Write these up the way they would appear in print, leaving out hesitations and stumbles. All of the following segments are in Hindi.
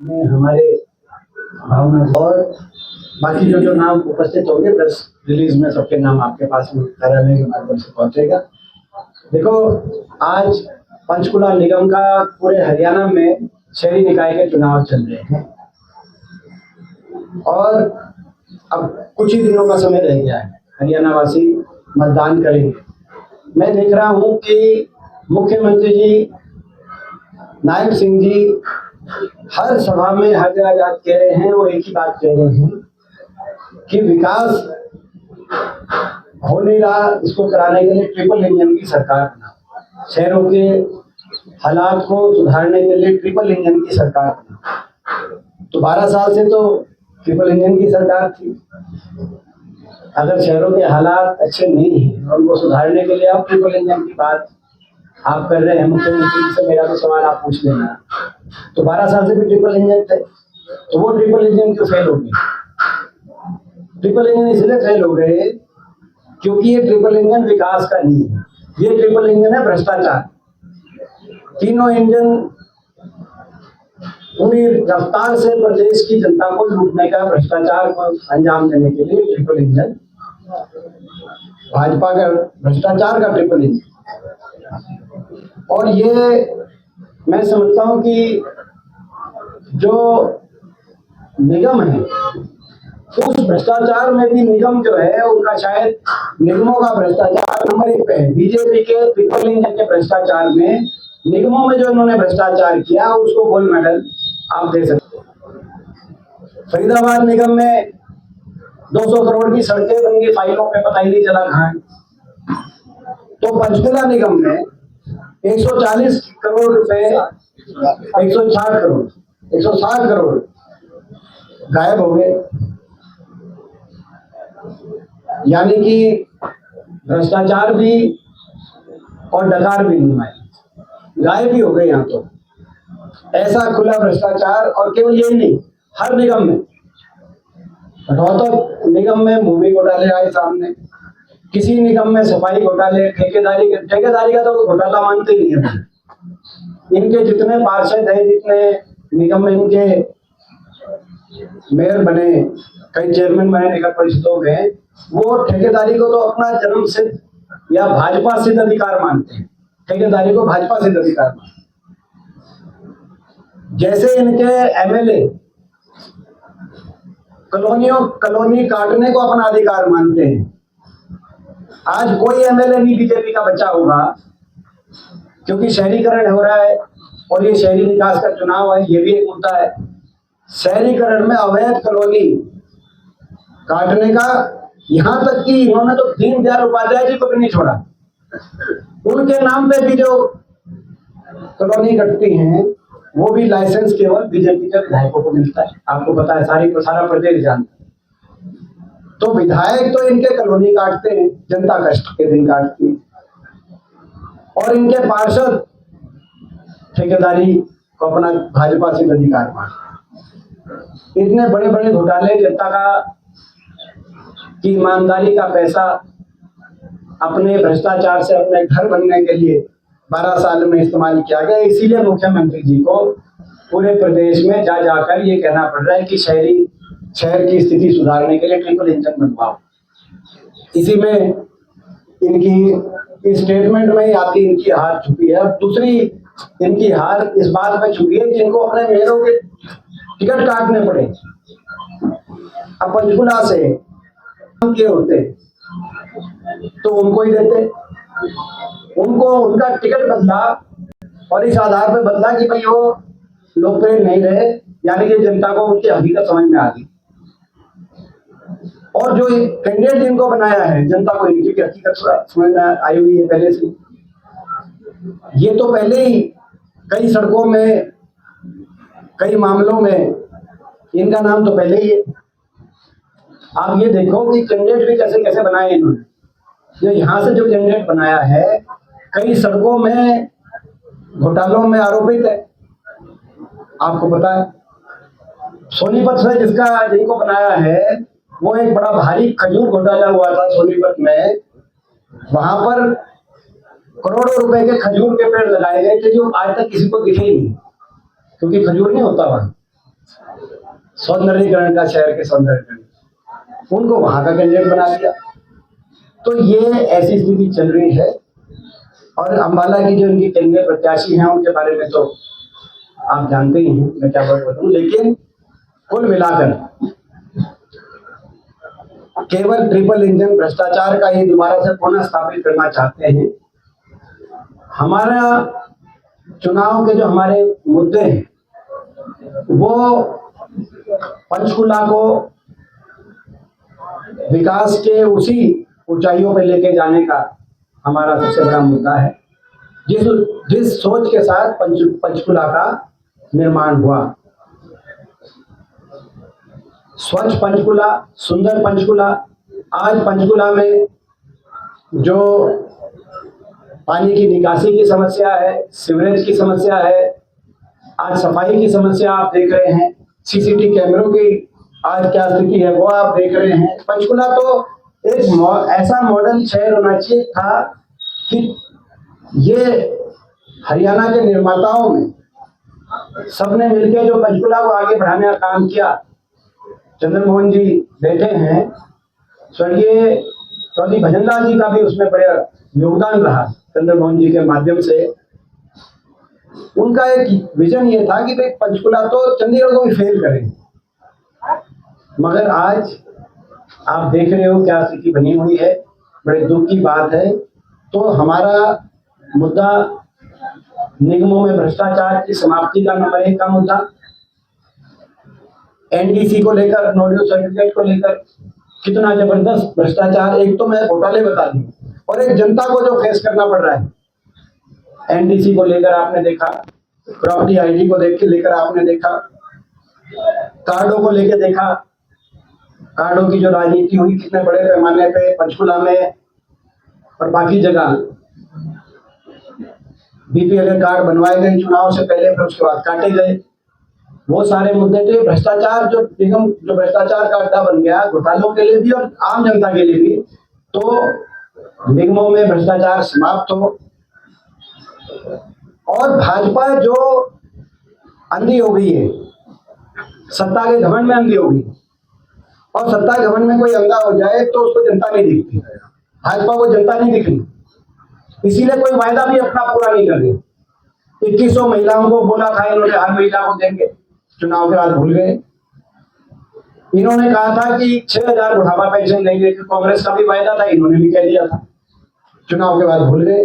में हमारे भावना और बाकी जो नाम उपस्थित होंगे प्रेस रिलीज में सबके नाम आपके पास में कार्यालय के माध्यम से पहुंचेगा। देखो, आज पंचकुला निगम का पूरे हरियाणा में शहरी निकाय के चुनाव चल रहे हैं और अब कुछ ही दिनों का समय रह गया है, हरियाणा वासी मतदान करेंगे। मैं देख रहा हूं कि मुख्यमंत्री जी नायब सिंह जी हर सभा में हर जगह कह रहे हैं, वो एक ही बात कह रहे हैं कि विकास हो नहीं रहा, इसको कराने के लिए ट्रिपल इंजन की सरकार बनाओ, शहरों के हालात को सुधारने के लिए ट्रिपल इंजन की सरकार बनाओ। तो 12 साल से तो ट्रिपल इंजन की सरकार थी। अगर शहरों के हालात अच्छे नहीं हैं और उनको सुधारने के लिए आप ट्रिपल इंजन की बात आप कर रहे हैं, मुख्यमंत्री जी से मेरा तो सवाल आप पूछ लेना। तो 12 साल से भी ट्रिपल इंजन थे, तो वो ट्रिपल इंजन क्यों फेल हो गए? ट्रिपल इंजन इसलिए फेल हो गए क्योंकि ये ट्रिपल इंजन विकास का नहीं है, ये ट्रिपल इंजन है भ्रष्टाचार। तीनों इंजन पूरी रफ्तार से प्रदेश की जनता को लूटने का, भ्रष्टाचार को अंजाम देने के लिए ट्रिपल इंजन, भाजपा का भ्रष्टाचार का ट्रिपल इंजन। और ये मैं समझता हूं कि जो निगम है तो उस भ्रष्टाचार में भी निगम जो है उनका शायद निगमों का भ्रष्टाचार नंबर 1 पे है। बीजेपी के ट्रिपल इंजन के भ्रष्टाचार में निगमों में जो इन्होंने भ्रष्टाचार किया उसको गोल्ड मेडल आप दे सकते हो। फरीदाबाद निगम में 200 करोड़ की सड़कें बन गई, फाइलों पे पता ही नहीं चला कहां है। तो पंचकुला निगम में 140 करोड़ रुपए, 160 करोड़ गायब हो गए। यानी कि भ्रष्टाचार भी और डकार भी नहीं आए, गायब भी हो गए। यहाँ तो ऐसा खुला भ्रष्टाचार, और केवल यही नहीं, हर निगम में, रोहतक निगम में भूमि घोटाले आए सामने, किसी निगम में सफाई घोटाले, ठेकेदारी का तो घोटाला मानते ही नहीं है। इनके जितने पार्षद हैं, जितने निगम में इनके मेयर बने, कई चेयरमैन बने निगम परिषदों में, वो ठेकेदारी को तो अपना जन्म सिद्ध या भाजपा सिद्ध अधिकार मानते हैं। ठेकेदारी को भाजपा सिद्ध अधिकार मानते हैं। जैसे इनके एमएलए कॉलोनी काटने को अपना अधिकार मानते हैं। आज कोई एमएलए नहीं बीजेपी का बचा होगा, क्योंकि शहरीकरण हो रहा है और ये शहरी विकास का चुनाव है, ये भी एक मुद्दा है। शहरीकरण में अवैध कॉलोनी काटने का, यहां तक कि इन्होंने तो दीनदयाल उपाध्याय जी को भी नहीं छोड़ा। उनके नाम पे भी जो कॉलोनी कटती हैं वो भी लाइसेंस केवल बीजेपी के विधायकों को मिलता है। आपको पता है, सारा प्रदेश जानता है। तो विधायक तो इनके कॉलोनी काटते हैं, जनता कष्ट के दिन काटती है, और इनके पार्षद ठेकेदारी को अपना भाजपा से अधिकार मानते। इतने बड़े बड़े घोटाले, जनता का की ईमानदारी का पैसा अपने भ्रष्टाचार से अपने घर बनने के लिए 12 साल में इस्तेमाल किया गया। इसीलिए मुख्यमंत्री जी को पूरे प्रदेश में जा जाकर ये कहना पड़ रहा है कि शहर की स्थिति सुधारने के लिए ट्रिपल इंजन बनवाओ। इसी में इनकी स्टेटमेंट में ही आती इनकी हार छुपी है। और दूसरी इनकी हार इस बात में छुपी है कि इनको अपने मेयरों के टिकट काटने पड़े। अब पंचकुला से के होते तो उनको ही देते, उनको उनका टिकट बदला, और इस आधार पर बदला कि भाई वो लोकप्रिय नहीं रहे, यानी कि जनता को उनकी हकीकत समझ में आ गई। और जो कैंडिडेट जिनको बनाया है, जनता को इनकी हकीकत समझ में आई हुई है पहले से। ये तो पहले ही कई सड़कों में, कई मामलों में इनका नाम तो पहले ही है। आप ये देखो कि कैंडिडेट भी कैसे कैसे बनाए इन्होंने। जो यहाँ से जो कैंडिडेट बनाया है, कई सड़कों में घोटालों में आरोपित है। आपको पता है, सोनीपत से जिनको बनाया है, वो एक बड़ा भारी खजूर घोटाला हुआ था सोनीपत में। वहां पर करोड़ों रुपए के खजूर के पेड़ लगाए गए थे, जो आज तक किसी को दिखे ही नहीं, क्योंकि खजूर नहीं होता वहां। सौंदर्यीकरण का, शहर के सौंदर्यीकरण, उनको वहां का कैंडिडेट बना दिया। तो ये ऐसी स्थिति चल रही है। और अम्बाला की जो इनकी केंद्रीय प्रत्याशी हैं उनके बारे में तो आप जानते ही हैं, मैं क्या बोलूं। लेकिन कुल मिलाकर केवल ट्रिपल इंजन भ्रष्टाचार का ही दोबारा से पुनः स्थापित करना चाहते हैं। हमारा चुनाव के जो हमारे मुद्दे हैं वो पंचकुला को विकास के उसी ऊंचाइयों पर लेके जाने का हमारा सबसे बड़ा मुद्दा है। जिस सोच के साथ पंचकुला का निर्माण हुआ, स्वच्छ पंचकुला, सुंदर पंचकुला। आज पंचकुला में जो पानी की निकासी की समस्या है, सीवरेज की समस्या है, आज सफाई की समस्या आप देख रहे हैं, सीसीटीवी कैमरों की आज क्या स्थिति है वो आप देख रहे हैं। पंचकुला तो एक ऐसा मॉडल शहर होना चाहिए था कि ये हरियाणा के निर्माताओं में सबने मिलकर जो पंचकुला को आगे बढ़ाने का काम किया। चंद्रमोहन जी बैठे हैं, स्वर्गीय चौधरी भजनलाल जी का भी उसमें बड़ा योगदान रहा। चंद्रमोहन जी के माध्यम से उनका एक विजन ये था कि भाई पंचकुला तो चंडीगढ़ को भी फेल करें, मगर आज आप देख रहे हो क्या स्थिति बनी हुई है। बड़े दुख की बात है। तो हमारा मुद्दा निगमों में भ्रष्टाचार की समाप्ति का नंबर 1 का मुद्दा, एनडीसी को लेकर, नोडल सर्टिफिकेट को लेकर कितना जबरदस्त भ्रष्टाचार, एक तो मैं घोटाले बता दी और एक जनता को जो फेस करना पड़ रहा है। एनडीसी को लेकर आपने देखा, प्रॉपर्टी आईडी को लेकर आपने देखा, कार्डों को लेकर देखा, कार्डों की जो राजनीति हुई कितने बड़े पैमाने पे पंचकुला में और बाकी जगह। बीपीएल कार्ड बनवाए गए चुनाव से पहले, फिर उसके बाद काटे गए। वो सारे मुद्दे थे। भ्रष्टाचार जो निगम, जो भ्रष्टाचार का अड्डा बन गया घोटालों के लिए भी और आम जनता के लिए भी, तो निगमों में भ्रष्टाचार समाप्त हो। और भाजपा जो अंधी हो गई है, सत्ता के घमंड में अंधी हो गई, और सत्ता के घमंड में कोई अंधा हो जाए तो उसको जनता नहीं दिखती। भाजपा को जनता नहीं दिख रही, इसीलिए कोई वायदा भी अपना पूरा नहीं कर रहे। 2100 महिलाओं को बोला था इन्होंने हर महिला को देंगे, चुनाव के बाद भूल गए। इन्होंने कहा था कि 6000 बुढ़ापा पेंशन देंगे, कांग्रेस का भी वायदा था, इन्होंने भी कह दिया था, चुनाव के बाद भूल गए।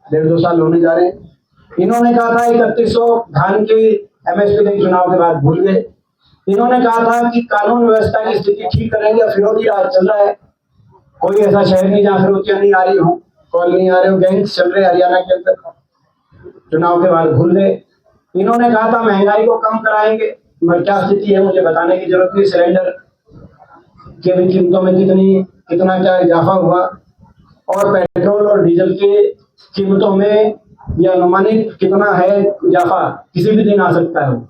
1.5-2 साल होने जा रहे हैं। इन्होंने कहा था 3100 धान की एमएसपी देंगे, चुनाव के बाद भूल गए। इन्होंने कहा था कि कानून व्यवस्था की स्थिति ठीक करेंगे, फिरौती राज चल रहा है, कोई ऐसा शहर नहीं जहाँ फिरौतियां नहीं आ रही हो, कॉल नहीं आ रहे हो, गैंग्स चल रहे हरियाणा के अंदर, चुनाव के बाद भूल गए। इन्होंने कहा था महंगाई को कम कराएंगे, मगर क्या स्थिति है मुझे बताने की जरूरत नहीं। सिलेंडर की भी कीमतों में कितना क्या इजाफा हुआ, और पेट्रोल और डीजल के कीमतों में यह अनुमानित कितना है इजाफा, किसी भी दिन आ सकता है।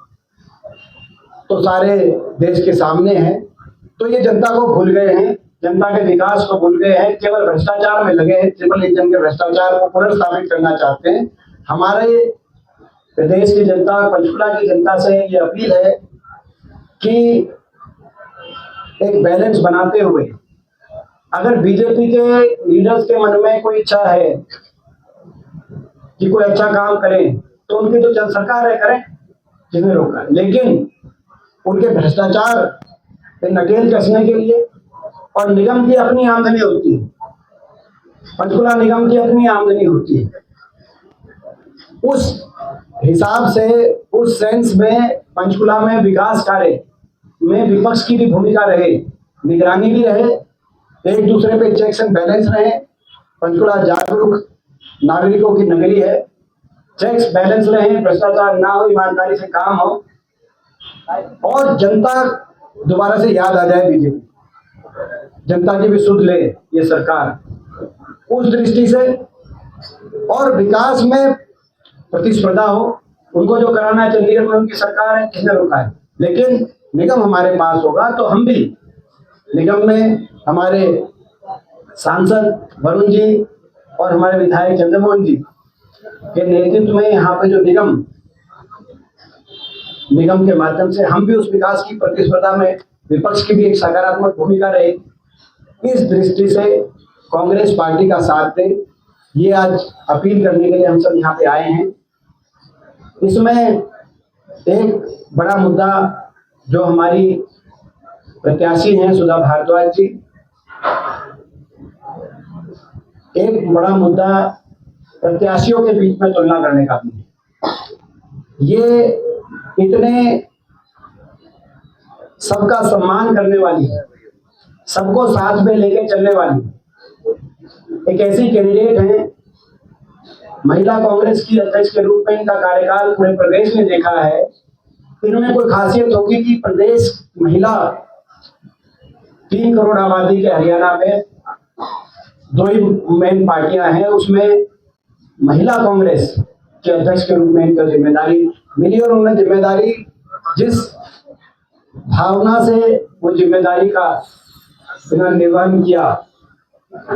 तो सारे देश के सामने है। तो ये जनता को भूल गए हैं, जनता के विकास को भूल गए हैं, केवल भ्रष्टाचार में लगे हैं। ट्रिपल इंजन के भ्रष्टाचार को पुनर्स्थापित करना चाहते हैं। हमारे प्रदेश की जनता, पंचकुला की जनता से ये अपील है कि एक बैलेंस बनाते हुए, अगर बीजेपी के लीडर्स के मन में कोई इच्छा है कि कोई अच्छा काम करें, तो उनकी तो सरकार है, करें, जिसने रोका। लेकिन उनके भ्रष्टाचार पे नकेल कसने के लिए, और निगम की अपनी आमदनी होती है, पंचकुला निगम की अपनी आमदनी होती है, उस हिसाब से, उस सेंस में पंचकुला में विकास कार्य में विपक्ष की भी भूमिका रहे, निगरानी भी रहे, एक दूसरे पे चेक्स एंड बैलेंस रहे। पंचकुला जागरूक नागरिकों की नगरी है, चेक्स बैलेंस रहे, भ्रष्टाचार ना हो, ईमानदारी से काम हो, और जनता दोबारा से याद आ जाए बीजेपी, जनता की भी सुध ले ये सरकार, उस दृष्टि से। और विकास में प्रतिस्पर्धा हो, उनको जो कराना है चंडीगढ़ में उनकी सरकार है, किसने रोका है। लेकिन निगम हमारे पास होगा तो हम भी निगम में, हमारे सांसद वरुण जी और हमारे विधायक चंद्रमोहन जी के नेतृत्व में यहाँ पे जो निगम निगम के माध्यम से हम भी उस विकास की प्रतिस्पर्धा में विपक्ष की भी एक सकारात्मक भूमिका रहे। इस दृष्टि से कांग्रेस पार्टी का साथ दे, ये आज अपील करने के लिए हम सब यहाँ पे आए हैं। इसमें एक बड़ा मुद्दा जो हमारी प्रत्याशी हैं सुधा भारद्वाज जी, एक बड़ा मुद्दा प्रत्याशियों के बीच में तुलना करने का भी है। ये इतने सबका सम्मान करने वाली है, सबको साथ में लेकर चलने वाली एक ऐसी कैंडिडेट है। महिला कांग्रेस की अध्यक्ष के रूप में इनका कार्यकाल पूरे प्रदेश ने देखा है। इनमें कोई खासियत होगी कि प्रदेश महिला 3 करोड़ आबादी के हरियाणा में 2 ही मेन पार्टियां हैं, उसमें महिला कांग्रेस के अध्यक्ष के रूप में इनको जिम्मेदारी मिली और उन्होंने जिम्मेदारी जिस भावना से वो जिम्मेदारी का इन्होंने निर्वहन किया,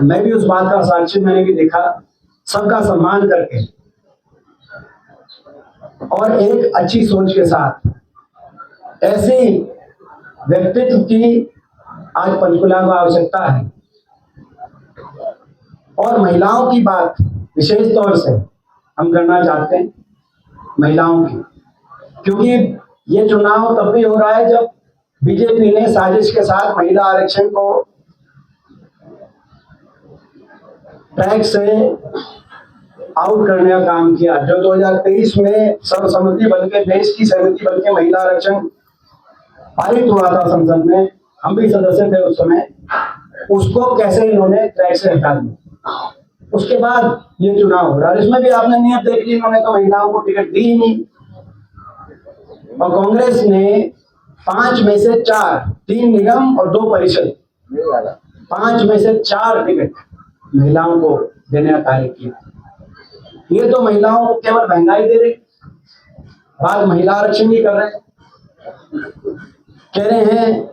मैं भी उस बात का साक्षी, मैंने भी देखा, सबका सम्मान करके और एक अच्छी सोच के साथ। ऐसे व्यक्तित्व की आज पंचकुला को आवश्यकता है। और महिलाओं की बात विशेष तौर से हम करना चाहते हैं, महिलाओं की, क्योंकि ये चुनाव तब भी हो रहा है जब बीजेपी ने साजिश के साथ महिला आरक्षण को ट्रैक से आउट करने का काम किया। जो 2023 में सर्वसम्मति बल के, देश की सहमति बल के महिला आरक्षण पारित हुआ था संसद में, हम भी सदस्य थे उस समय, उसको कैसे इन्होंने ट्रैक से हटा दिया। उसके बाद ये चुनाव हो रहा है। इसमें भी आपने नियत देख ली, इन्होंने तो महिलाओं को टिकट दी ही नहीं। और कांग्रेस ने 5 में से 4, 3 निगम और 2 परिषद, 5 में से 4 टिकट महिलाओं को देने का कार्य किया। ये तो महिलाओं को केवल महंगाई दे रहे, बात महिला आरक्षण ही कर रहे हैं। कह रहे हैं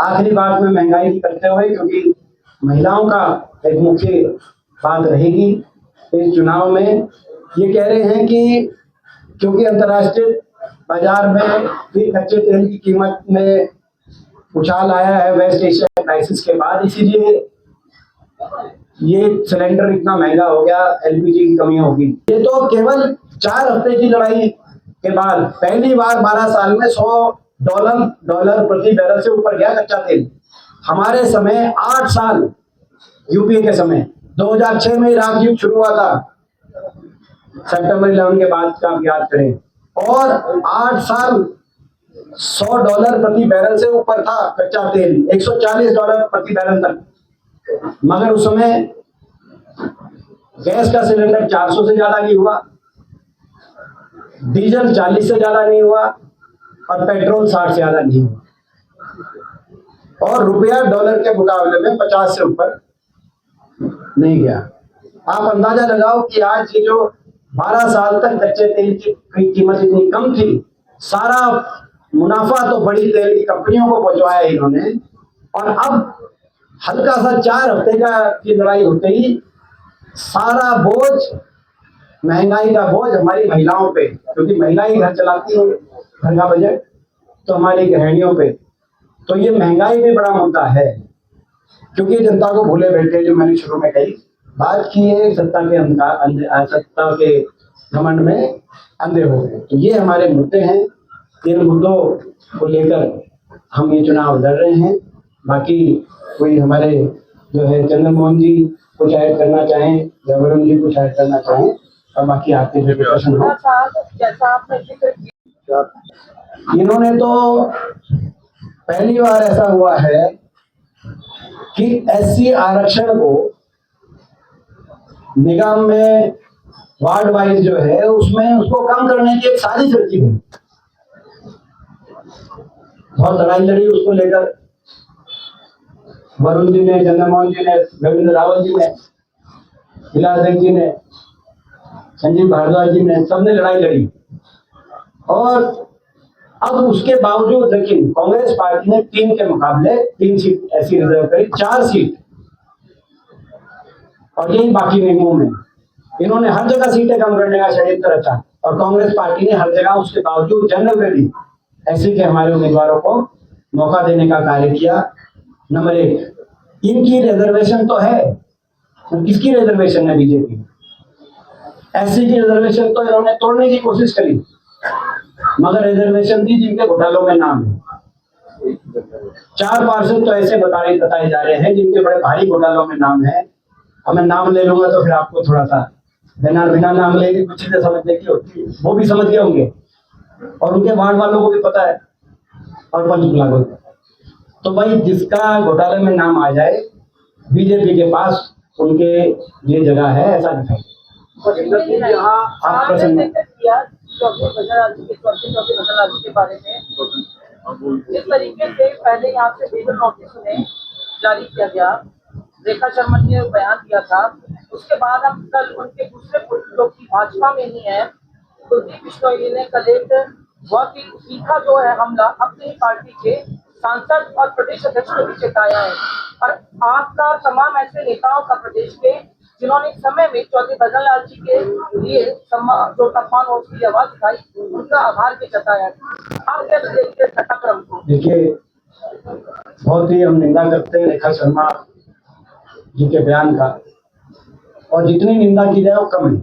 आखिरी बात में महंगाई की करते हुए, क्योंकि महिलाओं का एक मुख्य बात रहेगी इस चुनाव में। ये कह रहे हैं कि क्योंकि अंतर्राष्ट्रीय बाजार में भी कच्चे तेल की कीमत में उछाल आया है वेस्ट एशिया क्राइसिस के बाद, इसीलिए ये सिलेंडर इतना महंगा हो गया, एलपीजी की कमी होगी। ये तो केवल 4 हफ्ते की लड़ाई के बाद पहली बार 12 साल में $100 प्रति बैरल से ऊपर गया कच्चा तेल। हमारे समय 8 साल, यूपीए के समय 2006 में इराक युद्ध शुरू हुआ था, सितंबर 11 के बाद का आप याद करें, और 8 साल $100 प्रति बैरल से ऊपर था कच्चा तेल, $140 प्रति बैरल तक। मगर उस समय गैस का सिलेंडर 400 से ज्यादा नहीं हुआ, डीजल 40 से ज्यादा नहीं हुआ और पेट्रोल 60 से ज्यादा नहीं हुआ, और रुपया डॉलर के मुकाबले में 50 से ऊपर नहीं गया। आप अंदाजा लगाओ कि आज ये जो 12 साल तक कच्चे तेल की कीमत इतनी कम थी, सारा मुनाफा तो बड़ी तेल की कंपनियों को पहुंचवाया इन्होंने, और अब हल्का सा 4 हफ्ते की लड़ाई होते ही सारा बोझ, महंगाई का बोझ हमारी महिलाओं पे, क्योंकि महिलाएं घर चलाती हैं, घर का बजट तो हमारी गृहिणियों पे। तो ये महंगाई भी बड़ा मुद्दा है, क्योंकि जनता को भूले बैठे, जो मैंने शुरू में कही बात की है, सत्ता के घमंड में अंधे हो गए। तो ये हमारे मुद्दे हैं, इन मुद्दों को लेकर हम ये चुनाव लड़ रहे हैं। बाकी कोई हमारे जो है चंद्रमोहन जी कुछ ऐड करना चाहें या वरुण जी कुछ ऐड करना चाहें, और बाकी आपके जो प्रश्न हो। इन्होंने तो पहली बार ऐसा हुआ है कि एससी आरक्षण को निगम में वार्ड वाइज जो है उसमें उसको कम करने की एक साजिश रची गई। बहुत लड़ाई लड़ी उसको लेकर, वरुण जी ने, चंद्रमोहन जी ने, रविंद्र रावत जी ने, हिलाधर जी ने, संजीव भारद्वाज जी ने, सबने लड़ाई लड़ी। और अब उसके बावजूद लेकिन कांग्रेस पार्टी ने 3 के मुकाबले 3 सीट ऐसी रिजर्व करी, 4 सीट, और यही बाकी निगमों में इन्होंने हर जगह सीटें कम करने का षड्यंत्र रचा। और कांग्रेस पार्टी ने हर जगह उसके बावजूद जनरली ऐसे के हमारे उम्मीदवारों को मौका देने का कार्य किया। नंबर 1, इनकी रिजर्वेशन तो है, तो किसकी रिजर्वेशन है? बीजेपी। एससी की रिजर्वेशन तो इन्होंने तोड़ने की कोशिश करी, मगर रिजर्वेशन थी जिनके घोटालों में नाम है। 4 पार्षद तो ऐसे बताए जा रहे हैं जिनके बड़े भारी घोटालों में नाम है। अब मैं नाम ले लूंगा तो फिर आपको थोड़ा सा बिना नाम ले कुछ चीजें समझने की होती है, वो भी समझ गए होंगे और उनके वार्ड वालों को भी पता है और पंचकुला को। तो भाई जिसका घोटाले में नाम आ जाए, बीजेपी के पास उनके ये जगह है, ऐसा दिखाई। आप प्रसन्न के बारे में इस तरीके से पहले यहाँ से वेतन नोटिस उन्हें जारी किया गया, रेखा शर्मा ने बयान दिया था। उसके बाद अब कल उनके दूसरे पुत्र जो कि भाजपा में ही है, कुलदीप बिश्नोई ने कल एक बहुत ही तीखा जो है हमला अपनी पार्टी के सांसद और प्रदेश अध्यक्ष के पीछे खाया है। और आपका तमाम ऐसे नेताओं का प्रदेश के जिन्होंने इस समय में चौधरी भजन लाल जी के लिए जो तूफान और उसकी आवाज उठाई, उनका आभार भी जताया। आप कैसे देखते हैं घटनाक्रम को? देखिए, बहुत ही हम निंदा करते हैं रेखा शर्मा जी के बयान का, और जितनी निंदा की जाए वो कम है,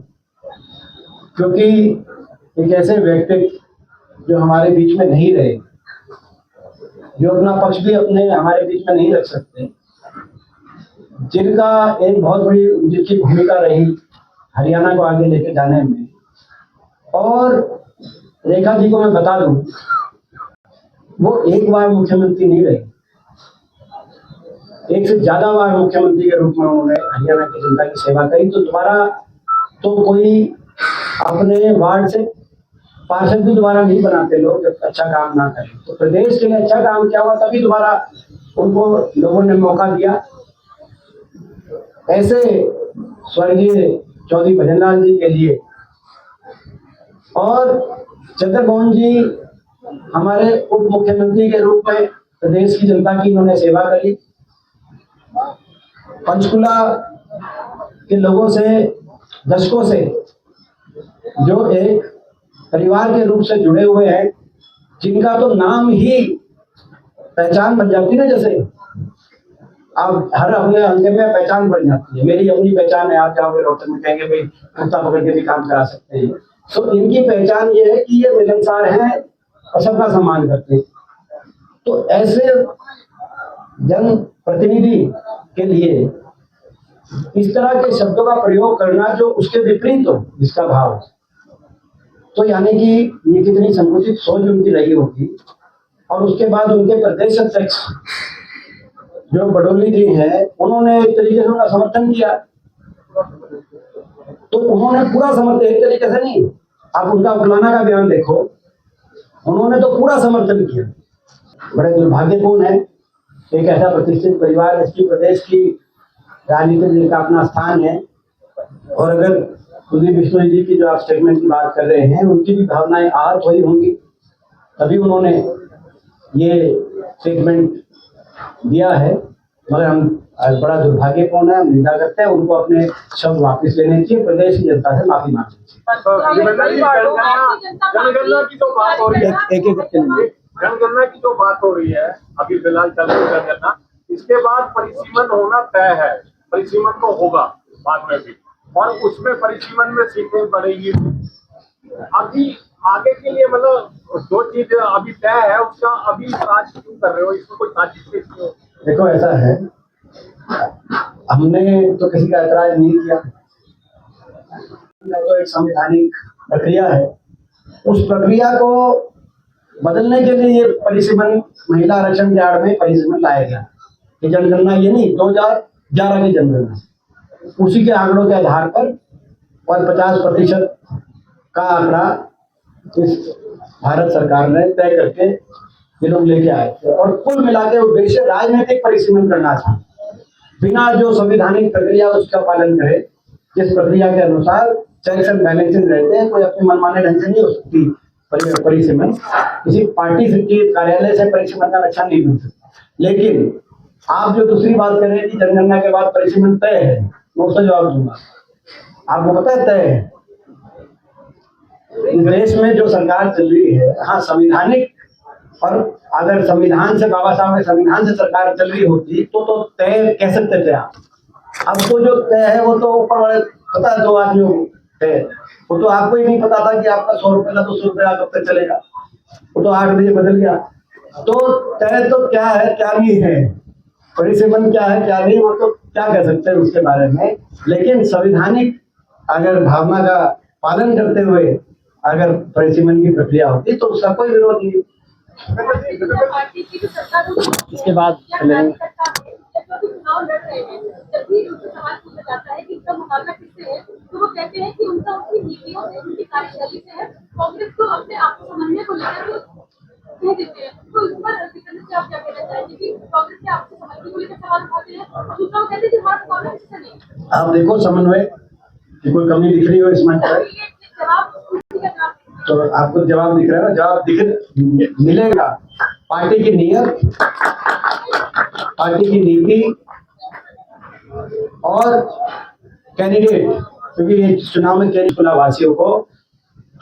क्योंकि एक ऐसे व्यक्ति जो हमारे बीच में नहीं रहे, जो अपना पक्ष भी अपने हमारे बीच में नहीं रख सकते, जिनका एक बहुत बड़ी जिनकी भूमिका रही हरियाणा को आगे लेके जाने में। और रेखा जी को मैं बता दूं, वो एक बार मुख्यमंत्री नहीं रहे, एक से ज्यादा बार मुख्यमंत्री के रूप में उन्होंने हरियाणा की जनता की सेवा करी। तो दोबारा तो कोई अपने वार्ड से पार्षद भी दोबारा नहीं बनाते लोग जब अच्छा काम ना करें। तो प्रदेश के लिए अच्छा काम किया हुआ तभी दोबारा उनको लोगों ने मौका दिया। ऐसे स्वर्गीय चौधरी भजन लाल जी के लिए और चंद्रमोहन जी हमारे उप मुख्यमंत्री के रूप में प्रदेश की जनता की इन्होंने सेवा करी। पंचकुला के लोगों से दशकों से जो एक परिवार के रूप से जुड़े हुए हैं, जिनका तो नाम ही पहचान बन जाती है। जैसे आप हर अपने हल्के में पहचान बन जाती है, मेरी अपनी पहचान है, आप जाओगे रोहतक में कहेंगे भाई कुत्ता पकड़ के भी काम करा सकते हैं। तो इनकी पहचान ये है कि ये मिलनसार हैं और सबका सम्मान करते हैं। तो ऐसे जन प्रतिनिधि के लिए इस तरह के शब्दों का प्रयोग करना जो उसके विपरीत हो, जिसका भाव, तो यानी कि ये कितनी संकुचित सोच उनकी रही होगी। और उसके बाद उनके प्रदेश अध्यक्ष जो बडोली जी हैं, उन्होंने एक तरीके से उनका समर्थन किया। तो उन्होंने पूरा समर्थन, एक तरीके से नहीं, आप उनका फलाना का बयान देखो, उन्होंने तो पूरा समर्थन किया। बड़े दुर्भाग्यपूर्ण है, एक ऐसा प्रतिष्ठित परिवार जिसकी प्रदेश की राजनीति का अपना स्थान है, और अगर कुलदीप बिश्नोई जी की जो आप स्टेटमेंट की बात कर रहे हैं, उनकी भी भावनाएं आहत हुई होंगी, तभी उन्होंने ये स्टेटमेंट दिया है। मगर हम बड़ा दुर्भाग्यपूर्ण है, हम निंदा करते हैं, उनको अपने शब्द वापस लेने चाहिए, प्रदेश की जनता से माफी मांगनी चाहिए। जनगणना की जो बात हो रही है, जनगणना की जो बात हो रही है अभी फिलहाल चल रही है जनगणना, इसके बाद परिसीमन होना तय है, परिसीमन तो होगा बाद में भी, और उसमें परिसीमन में सीटें बढ़ेगी। अभी आगे के लिए मतलब जो चीज अभी तय है उसका अभी राज क्यों कर रहे हो, इसमें कोई साजिश क्यों? देखो ऐसा है, हमने तो किसी का ऐतराज नहीं किया, तो एक संवैधानिक प्रक्रिया है, उस प्रक्रिया को बदलने के लिए ये परिसीमन, महिला आरक्षण के आड़ में परिसीमन लाया गया। ये जनगणना ये नहीं, 2011 की जनगणना, उसी के आंकड़ों के आधार पर और 50% का आंकड़ा इस भारत सरकार ने तय करके ये लोग लेके आए थे। और कुल मिला के उद्देश्य राजनीतिक परिसीमन करना था, बिना जो संवैधानिक प्रक्रिया उसका पालन करे, जिस प्रक्रिया के अनुसार चेक्स एंड बैलेंसेस रहते हैं, कोई अपने मनमाने ढंग से नहीं हो सकती परिसीमन, किसी पार्टी के कार्यालय से परिसीमन का लक्ष्य नहीं मिल सकता। लेकिन आप जो दूसरी बात कर रहे हैं कि जनगणना के बाद परिसीमन तय है, मैं उसका जवाब दूंगा। आपको पता है तय है? देश में जो सरकार चल रही है, हाँ संविधानिक, और अगर संविधान से, बाबा साहब के संविधान से सरकार चल रही होती तो तय कह सकते थे आप। अब तो जो तय है वो तो ऊपर वाले पता है, 2 आदमियों को है, वो तो आपको ही नहीं पता था कि आपका 100 रुपए का 200 रुपया कब तक चलेगा, वो तो 8 बजे बदल गया। तो तय तो क्या है क्या नहीं है, परिसीमन क्या है क्या नहीं, वो तो क्या कह सकते हैं उसके बारे में। लेकिन संवैधानिक अगर भावना का पालन करते हुए अगर परिसीमन की प्रक्रिया होती तो उसका कोई विरोध नहीं। इसके बाद चुनाव लड़ रहे हैं, जब भी उनसे सवाल पूछा जाता है कि उनका मुकाबला किससे है, तो वो कहते हैं कि उनका उनकी नीतियों से, उनकी कार्यशैली से है। कांग्रेस को अपने आप को समझने को लेकर कह देते हैं, तो इस पर से आप क्या कहना चाहेंगे कि कांग्रेस के आपको समझने को लेकर सवाल उठाते हैं, और दूसरा वो कहते हैं कि हमारा मुकाबला किससे नहीं। आप देखो समन्वय की कोई कमी दिख रही हो इस मंच पर, तो आपको जवाब दिख रहा है ना, जवाब दिख मिलेगा। पार्टी की नीयत, पार्टी की नीति और कैंडिडेट, क्योंकि ये चुनाव में कई वासियों को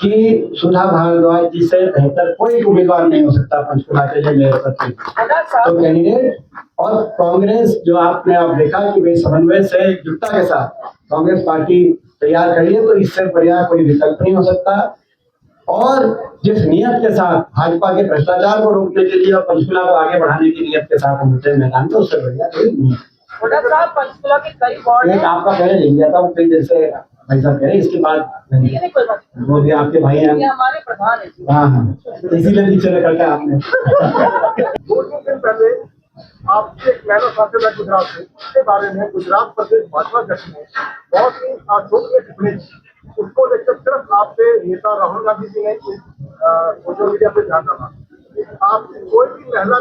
कि सुधा भारद्वाज जी से बेहतर कोई उम्मीदवार नहीं हो सकता पंचकुला के लिए मेयर पद के। तो कैंडिडेट और कांग्रेस जो आपने आप देखा कि वे समन्वय से एकजुटता के साथ कांग्रेस पार्टी तैयार करी है, तो इससे बढ़िया कोई विकल्प नहीं हो सकता। और जिस नियत के साथ भाजपा के भ्रष्टाचार को रोकने के लिए और पंचकुला को आगे बढ़ाने की नियत के साथ हम उतरे मैदान में, उससे बढ़िया कोई नहीं। पंचकुला के कई वार्ड एक आपका पहले ले लिया था वो कई देर से भाई साहब कह रहे, इसके बाद वो भी आपके भाई हैं, हमारे प्रधान है। हाँ, इसीलिए पीछे रखा क्या आपने। 2 दिन पहले आपके एक मैन ऑफ आर्ट है गुजरात से, उसके बारे में गुजरात प्रदेश भाजपा अध्यक्ष ने बहुत ही अशोभनीय टिप्पणी, उसको लेकर सिर्फ आपसे नेता राहुल गांधी जी ने सोशल मीडिया पे ध्यान डाला। आप कोई भी महिला